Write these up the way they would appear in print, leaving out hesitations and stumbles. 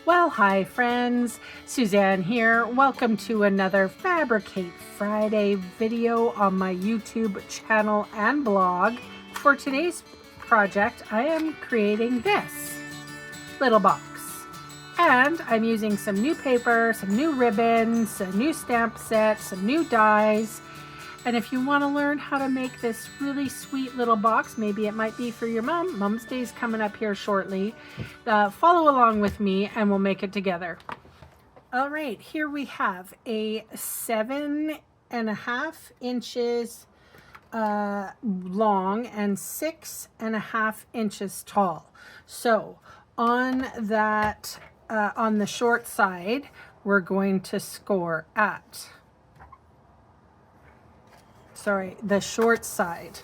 Well, hi friends, Suzanne here. Welcome to another Fabricate Friday video on my YouTube channel and blog. For today's project, I am creating this little box. And I'm using some new paper, some new ribbons, a new stamp set, some new dies. And if you want to learn how to make this really sweet little box, maybe it might be for your mom. Mom's Day is coming up here shortly. Follow along with me and we'll make it together. All right, here we have a 7.5 inches long and 6.5 inches tall. So on that, on the short side, we're going to score at the short side.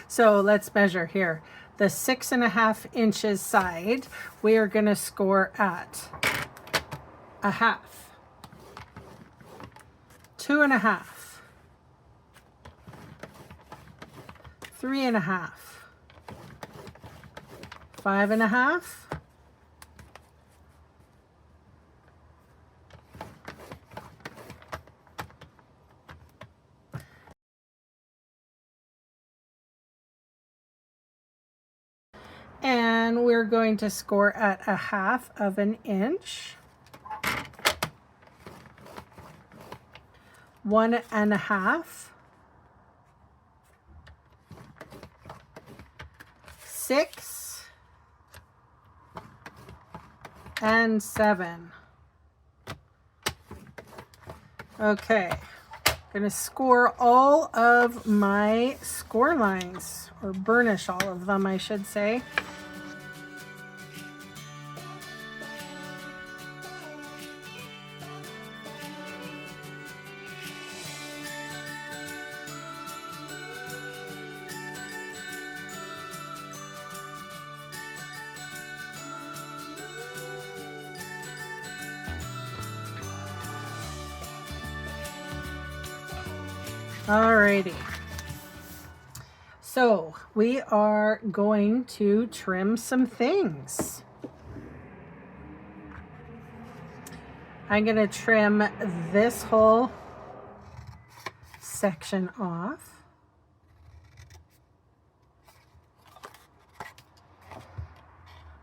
So let's measure here. The 6.5 inches side, we are going to score at 1/2, 2.5, 3.5, 5.5, and we're going to score at 1/2 inch, 1.5, 6, and 7. Okay, I'm going to score all of my score lines, or burnish all of them, I should say. Alrighty, so we are going to trim some things. I'm going to trim this whole section off.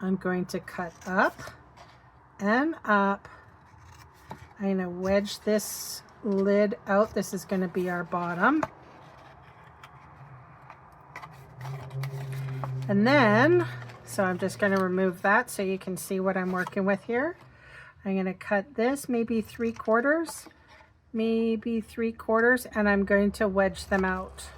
I'm going to cut up and up. I'm going to wedge this lid out. This is going to be our bottom. And then, so I'm just going to remove that so you can see what I'm working with here. I'm going to cut this maybe 3/4, and I'm going to wedge them out.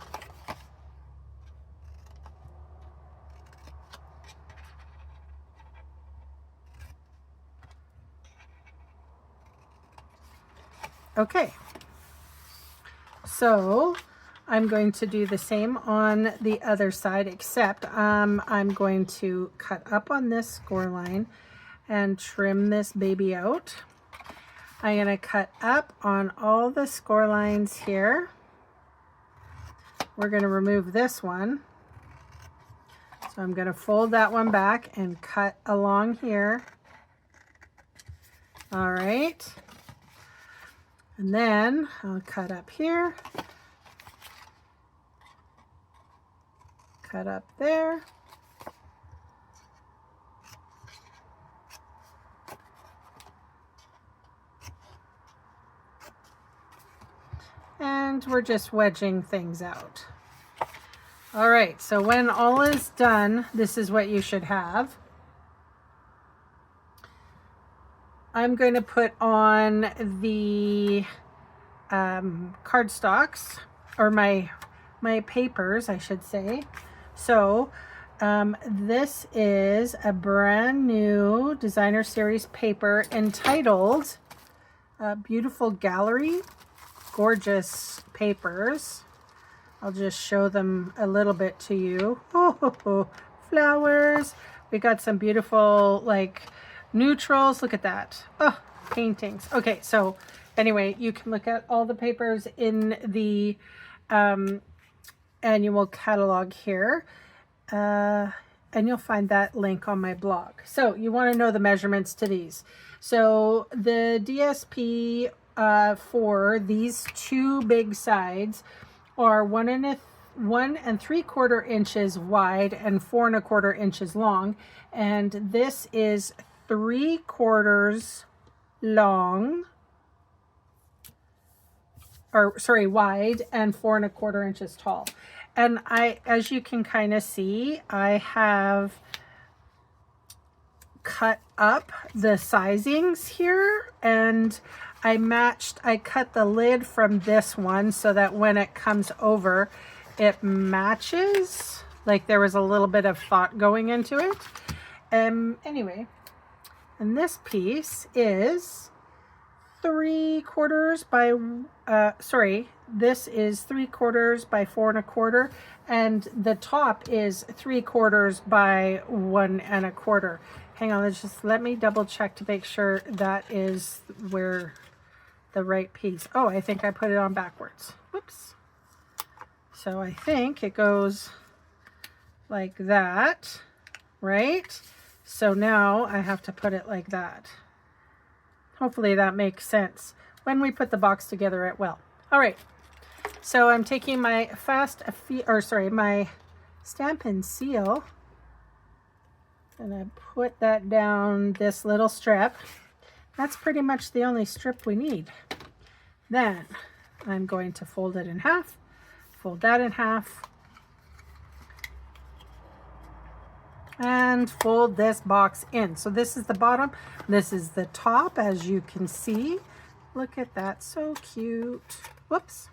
Okay, so I'm going to do the same on the other side, except I'm going to cut up on this score line and trim this baby out. I'm going to cut up on all the score lines here. We're going to remove this one. So I'm going to fold that one back and cut along here. All right. And then I'll cut up here, cut up there, and we're just wedging things out. All right, so when all is done, this is what you should have. I'm going to put on the cardstocks, or my papers, I should say. So this is a brand new designer series paper entitled Beautiful Gallery. Gorgeous papers. I'll just show them a little bit to you. Oh, flowers. We got some beautiful like neutrals. Look at that. Oh, paintings. Okay, so anyway, you can look at all the papers in the annual catalog here. and you'll find that link on my blog. So you want to know the measurements to these. So the DSP for these two big sides are 1 3/4 inches wide and 4 1/4 inches long, and this is 3/4 long, or sorry, wide and 4 1/4 inches tall. And as you can kind of see, I have cut up the sizings here, and I cut the lid from this one so that when it comes over, it matches. Like there was a little bit of thought going into it. Anyway, and this piece is 3/4 by, this is 3/4 by 4 1/4, and the top is 3/4 by 1 1/4. Hang on, let me double check to make sure that is where the right piece. Oh, I think I put it on backwards. Whoops. So I think it goes like that, right? So now I have to put it like that. Hopefully that makes sense. When we put the box together, it will. All right. So I'm taking my my Stampin' Seal, and I put that down this little strip. That's pretty much the only strip we need. Then I'm going to fold it in half, fold that in half, and fold this box in. So this is the bottom, this is the top, as you can see. Look at that, so cute. Whoops.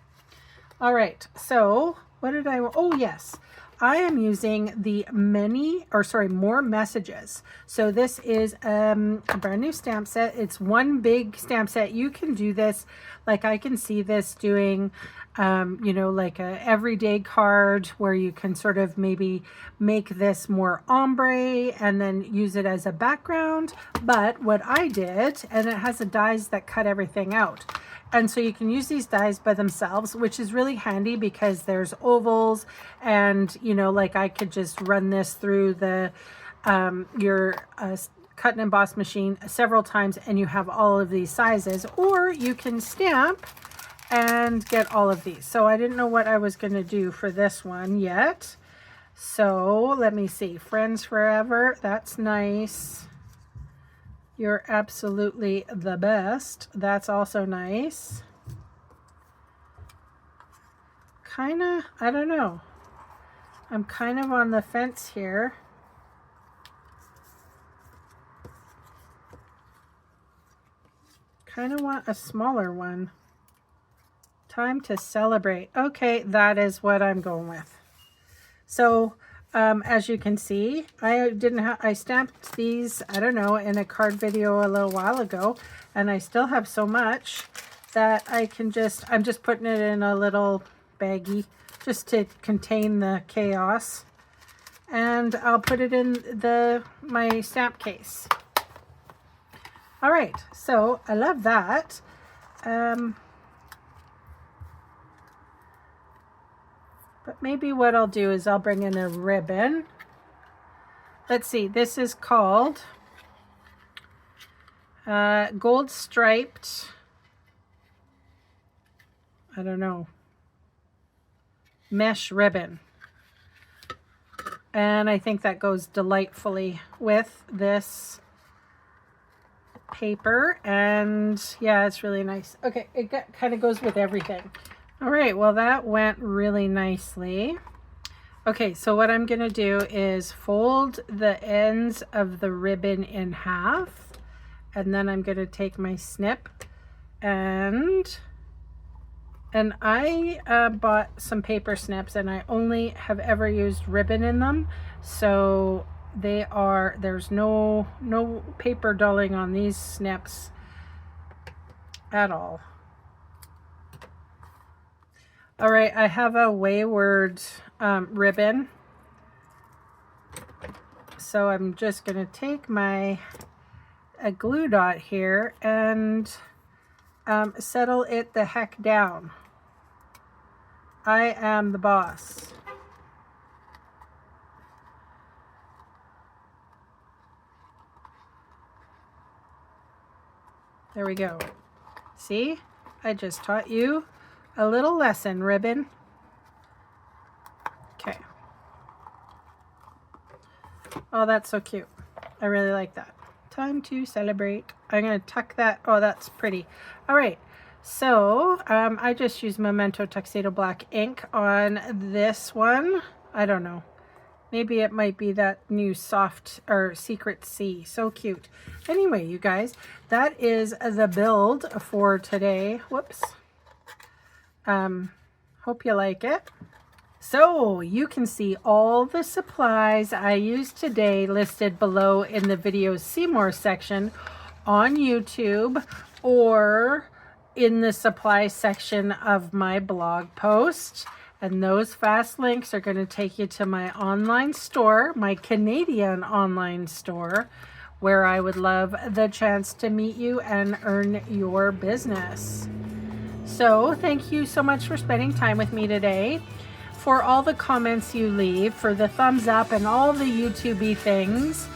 All right, so what did oh yes, I am using the more messages. So this is a brand new stamp set. It's one big stamp set. You can do this, like I can see this doing, you know, like a everyday card where you can sort of maybe make this more ombre and then use it as a background. But what I did, and it has the dies that cut everything out. And so you can use these dies by themselves, which is really handy because there's ovals, and you know, like I could just run this through the your cut and emboss machine several times, and you have all of these sizes. Or you can stamp and get all of these. So I didn't know what I was going to do for this one yet. So let me see. Friends Forever, that's nice. You're absolutely the best. That's also nice. Kind of, I don't know. I'm kind of on the fence here. Kind of want a smaller one. Time to Celebrate. Okay, that is what I'm going with. So as you can see, I stamped these, I don't know, in a card video a little while ago, and I still have so much that I'm just putting it in a little baggie just to contain the chaos, and I'll put it in my stamp case. All right, so I love that. But maybe what I'll do is I'll bring in a ribbon. Let's see, this is called gold striped, I don't know, mesh ribbon. And I think that goes delightfully with this paper. And yeah, it's really nice. Okay, it kind of goes with everything. All right, well, that went really nicely. Okay, so what I'm going to do is fold the ends of the ribbon in half, and then I'm going to take my snip, and I bought some paper snips, and I only have ever used ribbon in them, so there's no paper dulling on these snips at all. All right, I have a Wayward ribbon. So I'm just going to take a glue dot here and settle it the heck down. I am the boss. There we go. See? I just taught you a little lesson, ribbon. Okay. Oh, that's so cute. I really like that. Time to celebrate. I'm going to tuck that. Oh, that's pretty. All right. So I just used Memento Tuxedo Black ink on this one. I don't know. Maybe it might be that new soft or Secret C. So cute. Anyway, you guys, that is the build for today. Whoops. Hope you like it. So you can see all the supplies I used today listed below in the video See More section on YouTube or in the supply section of my blog post. And those fast links are going to take you to my online store, my Canadian online store, where I would love the chance to meet you and earn your business. So thank you so much for spending time with me today, for all the comments you leave, for the thumbs up and all the YouTube-y things.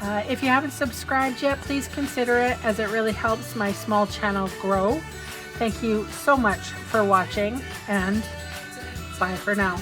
If you haven't subscribed yet, please consider it, as it really helps my small channel grow. Thank you so much for watching, and bye for now.